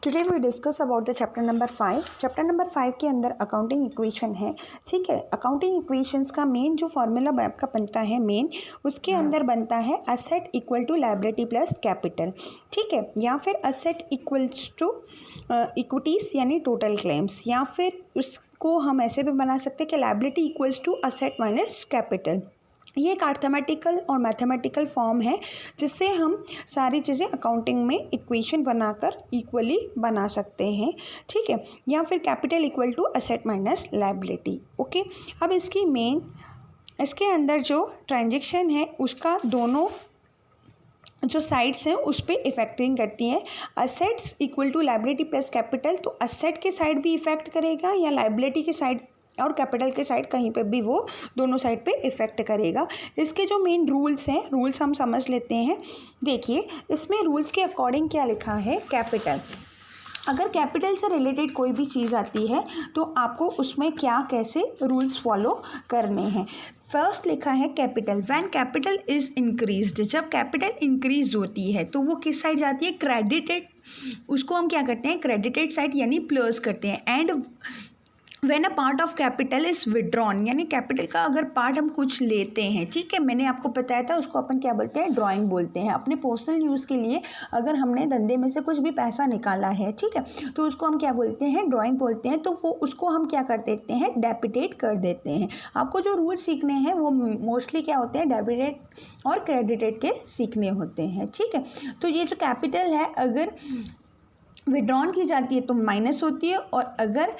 Today we discuss about the chapter number 5। Chapter number 5 के अंदर accounting equation है। ठीक है, अकाउंटिंग इक्वेशंस का मेन जो फॉर्मूला आपका बनता है उसके अंदर बनता है asset equal to liability plus capital. ठीक है, या फिर असेट इक्वल्स टू इक्विटीज़ यानी टोटल क्लेम्स, या फिर उसको हम ऐसे भी बना सकते हैं कि liability equals to asset minus capital. ये एक आर्थमेटिकल और मैथमेटिकल फॉर्म है जिससे हम सारी चीज़ें अकाउंटिंग में इक्वेशन बनाकर इक्वली बना सकते हैं। ठीक है, या फिर capital equal to asset minus liability. Okay, अब इसके अंदर जो ट्रांजैक्शन है उसका दोनों जो साइड्स हैं उस पर इफेक्टिंग करती है। Assets equal to liability plus capital, तो असेट के साइड भी इफेक्ट करेगा या लायबिलिटी के साइड और कैपिटल के साइड कहीं पे भी वो दोनों साइड पे इफ़ेक्ट करेगा। इसके जो मेन रूल्स हैं, रूल्स हम समझ लेते हैं। देखिए, इसमें रूल्स के अकॉर्डिंग क्या लिखा है। कैपिटल, अगर कैपिटल से रिलेटेड कोई भी चीज़ आती है तो आपको उसमें क्या कैसे रूल्स फॉलो करने हैं। फर्स्ट लिखा है capital, when capital is increased, जब कैपिटल इंक्रीज होती है तो वो किस साइड जाती है, क्रेडिटेड, उसको हम क्या करते हैं, क्रेडिटेड साइड यानी प्लस करते हैं। And when a part of capital is withdrawn, यानी कैपिटल का अगर पार्ट हम कुछ लेते हैं, ठीक है, मैंने आपको बताया था, उसको अपन क्या बोलते हैं, ड्राइंग बोलते हैं। अपने पर्सनल यूज़ के लिए अगर हमने धंधे में से कुछ भी पैसा निकाला है, ठीक है, तो उसको हम क्या बोलते हैं, ड्राइंग बोलते हैं। तो वो उसको हम क्या कर देते हैं, डेबिटेट कर देते हैं। आपको जो रूल सीखने हैं वो मोस्टली क्या होते हैं, डेबिटेड और क्रेडिटेड के सीखने होते हैं। ठीक है, तो ये जो कैपिटल है अगर विड्रॉन की जाती है तो माइनस होती है, और अगर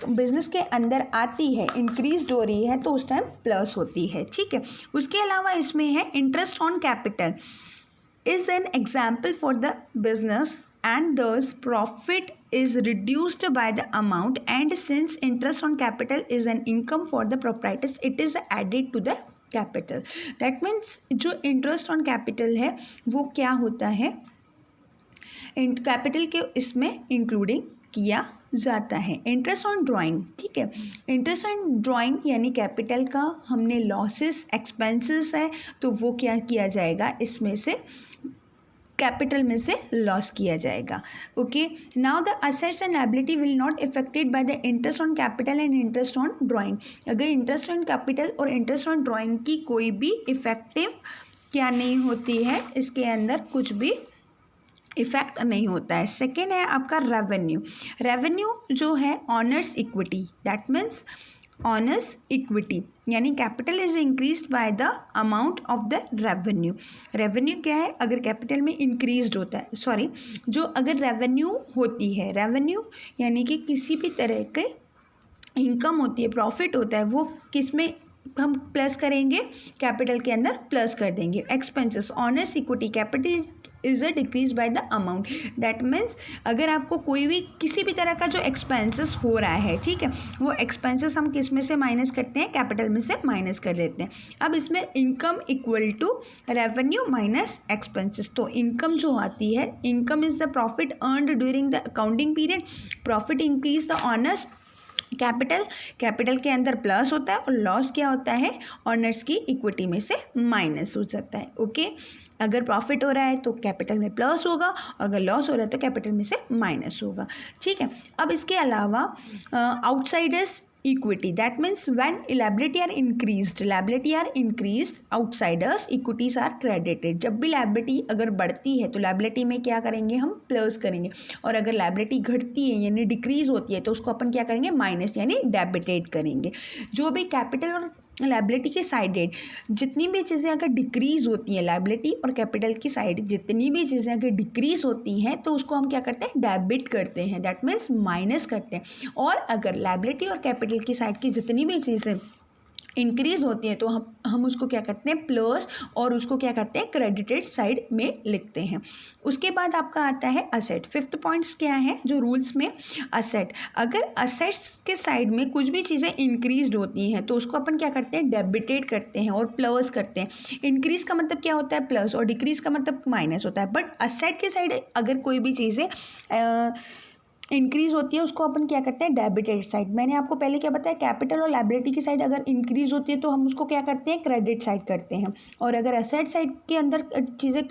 बिजनेस के अंदर आती है, इंक्रीज हो रही है, तो उस टाइम प्लस होती है। ठीक है, उसके अलावा इसमें है interest on capital is an example for the business and thus profit is reduced by the amount, and since interest on capital is an income for the proprietors, it is added to the capital. That means जो interest on capital है वो क्या होता है, capital के इसमें including किया जाता है। इंटरेस्ट ऑन ड्राइंग, ठीक है, इंटरेस्ट ऑन ड्राइंग यानी कैपिटल का हमने लॉसेस एक्सपेंसेस है तो वो क्या किया जाएगा, इसमें से कैपिटल में से लॉस किया जाएगा। Okay, now the assets and liability will not affected by the interest on capital and interest on drawing. अगर इंटरेस्ट ऑन कैपिटल और इंटरेस्ट ऑन ड्राइंग की कोई भी इफेक्टिव क्या नहीं होती है, इसके अंदर कुछ भी इफेक्ट नहीं होता है। सेकेंड है आपका रेवेन्यू। रेवेन्यू जो है owner's equity, that means owner's equity, यानी capital is increased by the amount of the revenue. Revenue क्या है, अगर कैपिटल में इंक्रीज्ड होता है, सॉरी, जो अगर रेवेन्यू होती है, रेवेन्यू यानी कि किसी भी तरह के इनकम होती है, प्रॉफिट होता है, वो किस में हम प्लस करेंगे, कैपिटल के अंदर प्लस कर देंगे। Expenses honours equity capital is a decrease by the amount, that means अगर आपको कोई भी किसी भी तरह का जो एक्सपेंसेस हो रहा है, ठीक है, वो एक्सपेंसेस हम किस में से माइनस करते हैं, कैपिटल में से माइनस कर देते हैं। अब इसमें income equal to revenue minus expenses, तो इनकम जो आती है, income is the profit earned during the accounting period, profit increase the owners capital, capital के अंदर प्लस होता है, और लॉस क्या होता है, ऑनर्स की इक्विटी में से माइनस हो जाता है। ओके, अगर प्रॉफिट हो रहा है तो कैपिटल में प्लस होगा, अगर लॉस हो रहा है तो कैपिटल में से माइनस होगा। ठीक है, अब इसके अलावा outsiders equity, that means when liability are increased outsiders equities are credited. जब भी लायबिलिटी अगर बढ़ती है तो लायबिलिटी में क्या करेंगे, हम प्लस करेंगे, और अगर लायबिलिटी घटती है यानी डिक्रीज होती है तो उसको अपन क्या करेंगे, माइनस यानी डेबिटेड करेंगे। जो भी कैपिटल और लायबिलिटी के साइडेड जितनी भी चीज़ें अगर डिक्रीज होती हैं, लायबिलिटी और कैपिटल की साइड जितनी भी चीज़ें अगर डिक्रीज होती हैं तो उसको हम क्या करते हैं, डेबिट करते हैं, दैट मीन्स माइनस करते हैं। और अगर लायबिलिटी और कैपिटल की साइड की जितनी भी चीज़ें इंक्रीज होती है तो हम उसको क्या करते हैं, प्लस, और उसको क्या करते हैं, क्रेडिटेड साइड में लिखते हैं। उसके बाद आपका आता है असेट। फिफ्थ पॉइंट्स क्या है जो रूल्स में, असेट, अगर असेट्स के साइड में कुछ भी चीज़ें इंक्रीज होती हैं तो उसको अपन क्या करते हैं, डेबिटेड करते हैं और प्लस करते हैं। इंक्रीज का मतलब क्या होता है, प्लस, और डिक्रीज का मतलब माइनस होता है। बट असेट के साइड अगर कोई भी चीज़ें इंक्रीज होती है उसको अपन क्या करते हैं, डेबिटेड साइड। मैंने आपको पहले क्या बताया, कैपिटल और लायबिलिटी की साइड अगर इंक्रीज होती है तो हम उसको क्या करते हैं, क्रेडिट साइड करते हैं, और अगर एसेट साइड के अंदर चीज़ें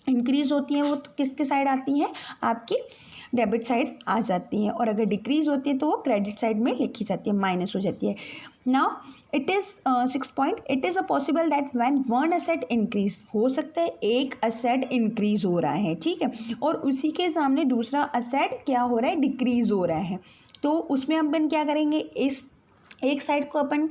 इंक्रीज़ होती हैं वो तो किसके साइड आती हैं, आपकी डेबिट साइड आ जाती हैं, और अगर डिक्रीज़ होती है तो वो क्रेडिट साइड में लिखी जाती है, माइनस हो जाती है। Now it is 6 point, it is a possible that when one asset increase, हो सकता है एक असेट इंक्रीज हो रहा है, ठीक है, और उसी के सामने दूसरा असेट क्या हो रहा है, डिक्रीज हो रहा है। तो उसमें अपन क्या करेंगे, इस एक साइड को अपन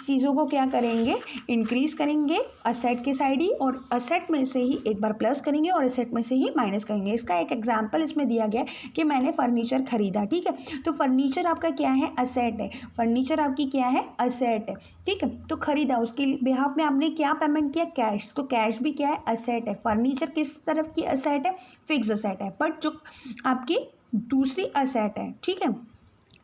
चीज़ों को क्या करेंगे, इंक्रीज़ करेंगे असेट के साइड ही, और असेट में से ही एक बार प्लस करेंगे और असेट में से ही माइनस करेंगे। इसका एक एग्जांपल इसमें दिया गया है कि मैंने फर्नीचर खरीदा, ठीक है, तो फर्नीचर आपका क्या है, असेट है, फर्नीचर आपकी क्या है, असेट है, ठीक है, तो खरीदा, उसके बिहाफ में आपने क्या पेमेंट किया, कैश, तो कैश भी क्या है, असेट है। फर्नीचर किस तरफ की असेट है, फिक्स असेट है, बट जो आपकी दूसरी असेट है, ठीक है,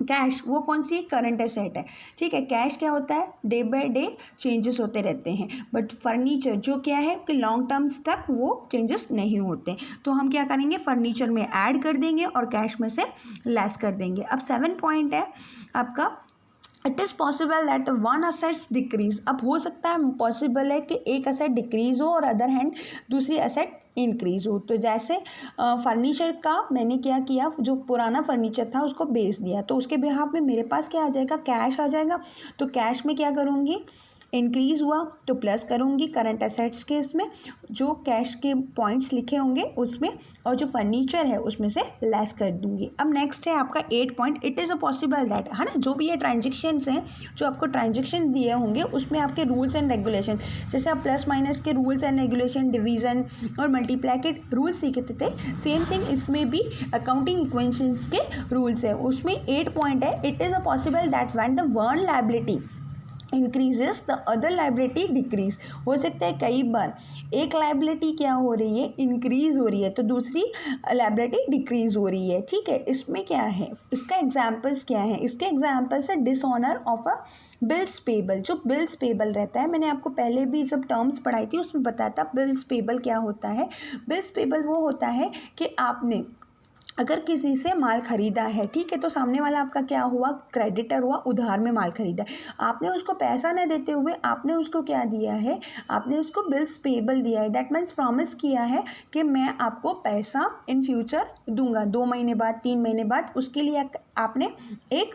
कैश, वो कौन सी करंट एसेट है, ठीक है, कैश क्या होता है, डे बाय डे चेंजेस होते रहते हैं, बट फर्नीचर जो क्या है कि लॉन्ग टर्म्स तक वो चेंजेस नहीं होते। तो हम क्या करेंगे, फर्नीचर में ऐड कर देंगे और कैश में से लेस कर देंगे। अब 7 पॉइंट है आपका, it is possible that one assets decrease, अब हो सकता है, पॉसिबल है कि एक असेट डिक्रीज हो और अदर हैंड दूसरी असेट इंक्रीज हो। तो जैसे फर्नीचर का मैंने क्या किया, जो पुराना फर्नीचर था उसको बेच दिया, तो उसके बिहाफ में मेरे पास क्या आ जाएगा, कैश आ जाएगा, तो कैश में क्या करूँगी, इंक्रीज़ हुआ तो प्लस करूँगी करंट एसेट्स के इसमें, जो कैश के पॉइंट्स लिखे होंगे उसमें, और जो फर्नीचर है उसमें से लेस कर दूँगी। अब नेक्स्ट है आपका 8 point, it is a possible that, है ना, जो भी ये ट्रांजेक्शन्स हैं, जो आपको ट्रांजेक्शन दिए होंगे उसमें आपके रूल्स एंड रेगुलेशन, जैसे आप प्लस माइनस के रूल्स एंड रेगुलेशन, डिवीजन और मल्टीप्लाई के रूल्स सीखते थे, सेम थिंग इसमें भी अकाउंटिंग इक्वेशंस के रूल्स है। उसमें 8 पॉइंट है, it is a possible that when the one liability increases the other liability decrease, हो सकता है कई बार एक लाइबिलिटी क्या हो रही है, इंक्रीज हो रही है, तो दूसरी लाइबिलिटी डिक्रीज हो रही है, ठीक है। इसमें क्या है, इसका एग्जांपल्स क्या है, इसके एग्जांपल्स है dishonour of a bills payable. जो बिल्स पेबल रहता है, मैंने आपको पहले भी जब टर्म्स पढ़ाई थी उसमें बताया था बिल्स पेबल क्या होता है। बिल्स पेबल वो होता है कि आपने अगर किसी से माल ख़रीदा है, ठीक है, तो सामने वाला आपका क्या हुआ, क्रेडिटर हुआ, उधार में माल ख़रीदा है, आपने उसको पैसा न देते हुए आपने उसको क्या दिया है, आपने उसको बिल्स पेबल दिया है, दैट मीन्स प्रॉमिस किया है कि मैं आपको पैसा इन फ्यूचर दूंगा, 2 महीने बाद, 3 महीने बाद, उसके लिए आपने एक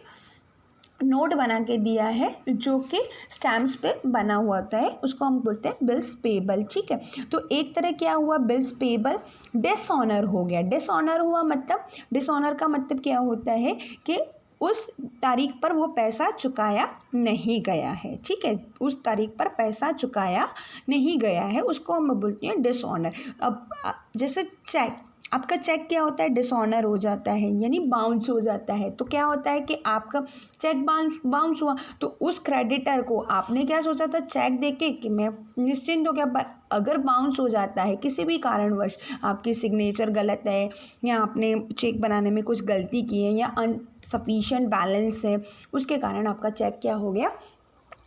नोट बना के दिया है जो कि स्टैम्प्स पे बना हुआ होता है, उसको हम बोलते हैं बिल्स पेबल, ठीक है। तो एक तरह क्या हुआ, बिल्स पेबल डिसऑनर हो गया। डिसऑनर हुआ मतलब, डिसऑनर का मतलब क्या होता है कि उस तारीख पर वो पैसा चुकाया नहीं गया है, ठीक है, उस तारीख पर पैसा चुकाया नहीं गया है, उसको हम बोलते हैं डिसऑनर। अब जैसे चेक, आपका चेक क्या होता है, डिसऑनर हो जाता है, यानी बाउंस हो जाता है, तो क्या होता है कि आपका चेक बाउंस हुआ, तो उस क्रेडिटर को आपने क्या सोचा था, चेक देके कि मैं निश्चिंत हो गया, पर अगर बाउंस हो जाता है किसी भी कारणवश, आपकी सिग्नेचर गलत है या आपने चेक बनाने में कुछ गलती की है या अनसफिशिएंट बैलेंस है, उसके कारण आपका चेक क्या हो गया,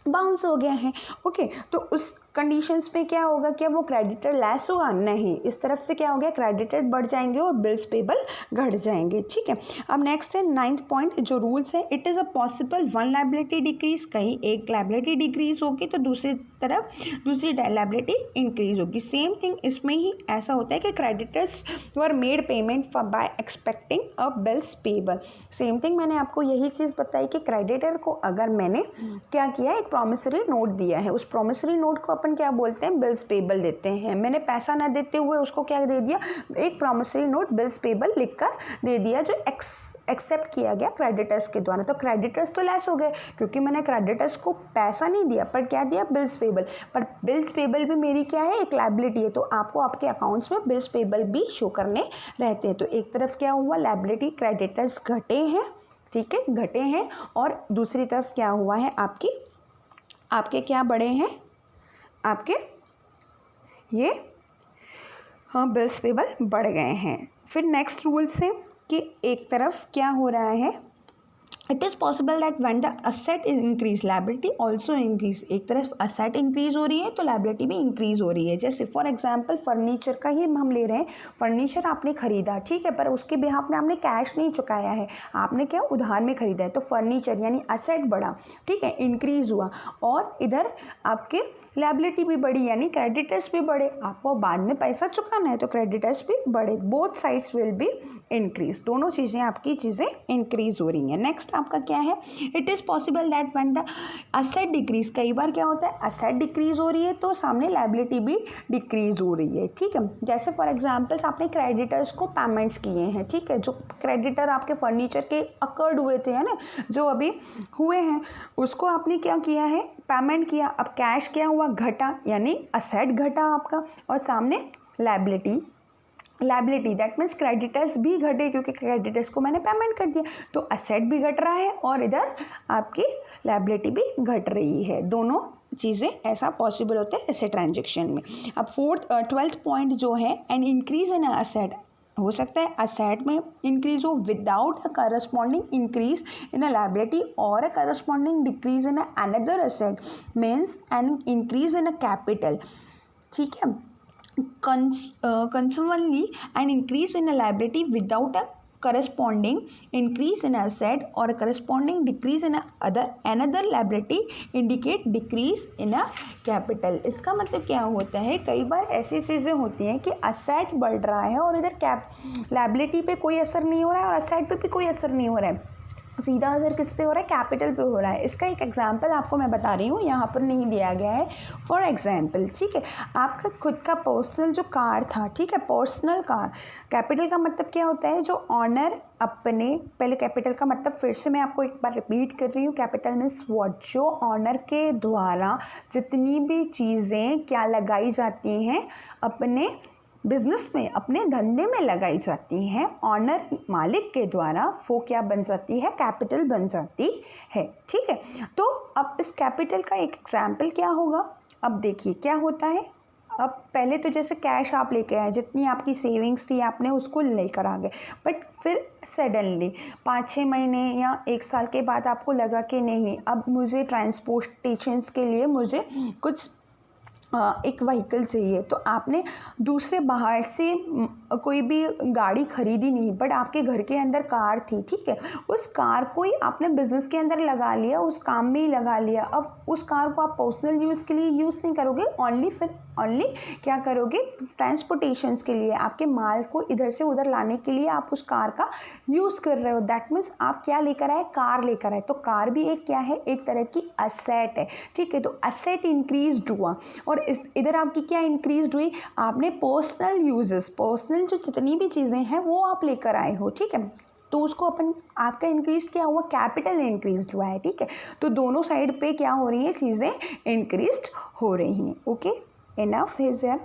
बाउंस हो गया है, ओके। तो उस कंडीशंस पे क्या होगा, क्या वो क्रेडिटर लेस होगा, नहीं, इस तरफ से क्या हो गया, क्रेडिटर बढ़ जाएंगे और बिल्स पेबल घट जाएंगे, ठीक है। अब नेक्स्ट है 9th पॉइंट, जो रूल्स है, it is a possible one liability decrease, कहीं एक लायबिलिटी डिक्रीज होगी तो दूसरी तरफ दूसरी लायबिलिटी इंक्रीज होगी। सेम थिंग इसमें ही ऐसा होता है कि creditors were made payment for by expecting a bills payable. Same thing मैंने आपको यही चीज़ बताई कि क्रेडिटर को अगर मैंने क्या किया, एक प्रॉमिसरी नोट दिया है, उस प्रॉमिसरी नोट को अपन क्या बोलते हैं, बिल्स पेबल देते हैं। मैंने पैसा ना देते हुए उसको क्या दे दिया, एक प्रॉमिसरी नोट बिल्स पेबल लिखकर दे दिया, जो एक्सेप्ट किया गया क्रेडिटर्स के द्वारा। तो क्रेडिटर्स तो लेस हो गए क्योंकि मैंने क्रेडिटर्स को पैसा नहीं दिया, पर क्या दिया, बिल्स पेबल। पर बिल्स पेबल भी मेरी क्या है, एक लायबिलिटी है, तो आपको आपके अकाउंट्स में बिल्स पेबल भी शो करने रहते हैं। तो एक तरफ क्या हुआ, लायबिलिटी क्रेडिटर्स घटे हैं, ठीक है, घटे हैं, और दूसरी तरफ क्या हुआ है, आपके क्या बढ़े हैं, आपके ये हाँ बिल्स पेबल बढ़ गए हैं। फिर नेक्स्ट रूल्स है कि एक तरफ क्या हो रहा है, it is possible that when the asset is increase liability also increase. एक तरफ असेट इंक्रीज हो रही है तो लायबिलिटी भी इंक्रीज हो रही है। जैसे फॉर एग्जांपल फर्नीचर का ही हम ले रहे हैं, फर्नीचर आपने खरीदा, ठीक है, पर उसके बिहाफ में आपने कैश नहीं चुकाया है, आपने क्या उधार में खरीदा है, तो फर्नीचर यानी असेट बढ़ा, ठीक है, इंक्रीज हुआ, और इधर आपके लायबिलिटी भी बढ़ी यानी क्रेडिटर्स भी बढ़े, आपको बाद में पैसा चुकाना है तो क्रेडिटर्स भी बढ़े। Both sides will be increase, दोनों चीज़ें आपकी चीज़ें इंक्रीज हो रही हैं। नेक्स्ट आपका क्या है, it is possible that when the asset decrease, कई बार क्या होता है असेट डिक्रीज हो रही है तो सामने लायबिलिटी भी डिक्रीज हो रही है, ठीक है। जैसे फॉर एग्जांपल्स आपने क्रेडिटर्स को पेमेंट्स किए हैं, ठीक है, जो क्रेडिटर आपके फर्नीचर के अकर्ड हुए थे, है ना, जो अभी हुए हैं, उसको आपने क्या किया है, पेमेंट किया। अब कैश क्या हुआ, घटा, यानी असेट घटा आपका, और सामने लायबिलिटी दैट मीन्स क्रेडिटर्स भी घटे क्योंकि क्रेडिटर्स को मैंने पेमेंट कर दिया, तो असेट भी घट रहा है और इधर आपकी लायबिलिटी भी घट रही है। दोनों चीज़ें ऐसा पॉसिबल होता है ऐसे ट्रांजेक्शन में। अब 12th पॉइंट जो है, एन इंक्रीज इन असेट, हो सकता है असेट में इंक्रीज हो without a corresponding increase in a liability और a corresponding decrease in another asset, means an increase in a capital, ठीक है। Consequently, an increase in a liability without a corresponding increase in asset or a corresponding decrease in another liability indicate decrease in a capital। इसका मतलब क्या होता है, कई बार ऐसी चीज़ें होती हैं कि असेट बढ़ रहा है और इधर लायबिलिटी पे कोई असर नहीं हो रहा है और असेट पे भी कोई असर नहीं हो रहा है, सीधा असर किस पे हो रहा है, कैपिटल पे हो रहा है। इसका एक एग्जांपल आपको मैं बता रही हूँ, यहाँ पर नहीं दिया गया है। फॉर एग्जांपल, ठीक है, आपका खुद का पर्सनल जो कार था, ठीक है, पर्सनल कार, कैपिटल का मतलब क्या होता है, जो ऑनर अपने, पहले कैपिटल का मतलब फिर से मैं आपको एक बार रिपीट कर रही हूँ, कैपिटल मीन्स व्हाट, जो ऑनर के द्वारा जितनी भी चीज़ें क्या लगाई जाती हैं अपने बिजनेस में, अपने धंधे में लगाई जाती हैं, ऑनर मालिक के द्वारा, वो क्या बन जाती है, कैपिटल बन जाती है, ठीक है। तो अब इस कैपिटल का एक एग्जाम्पल क्या होगा, अब देखिए क्या होता है। अब पहले तो जैसे कैश आप लेके आए, जितनी आपकी सेविंग्स थी आपने उसको लेकर आ गए, बट फिर सडनली 5-6 महीने या 1 साल के बाद आपको लगा कि नहीं, अब मुझे ट्रांसपोर्टेशंस के लिए मुझे कुछ एक व्हीकल चाहिए, तो आपने दूसरे बाहर से कोई भी गाड़ी खरीदी नहीं, बट आपके घर के अंदर कार थी, ठीक है, उस कार को ही आपने बिजनेस के अंदर लगा लिया, उस काम में ही लगा लिया। अब उस कार को आप पर्सनल यूज़ के लिए यूज़ नहीं करोगे, ओनली क्या करोगे, ट्रांसपोर्टेशंस के लिए, आपके माल को इधर से उधर लाने के लिए आप उस कार का यूज़ कर रहे हो। दैट मीन्स आप क्या लेकर आए, कार लेकर आए, तो कार भी एक क्या है, एक तरह की असेट है, ठीक है। तो असेट इंक्रीज हुआ और इधर आपकी क्या इंक्रीज हुई, आपने पर्सनल यूजेस, पर्सनल जो जितनी भी चीज़ें हैं वो आप लेकर आए हो, ठीक है, तो उसको आपका इंक्रीज क्या हुआ, कैपिटल इंक्रीज हुआ है, ठीक है। तो दोनों साइड पे क्या हो रही है, चीज़ें इंक्रीज हो रही हैं। Okay, enough is there.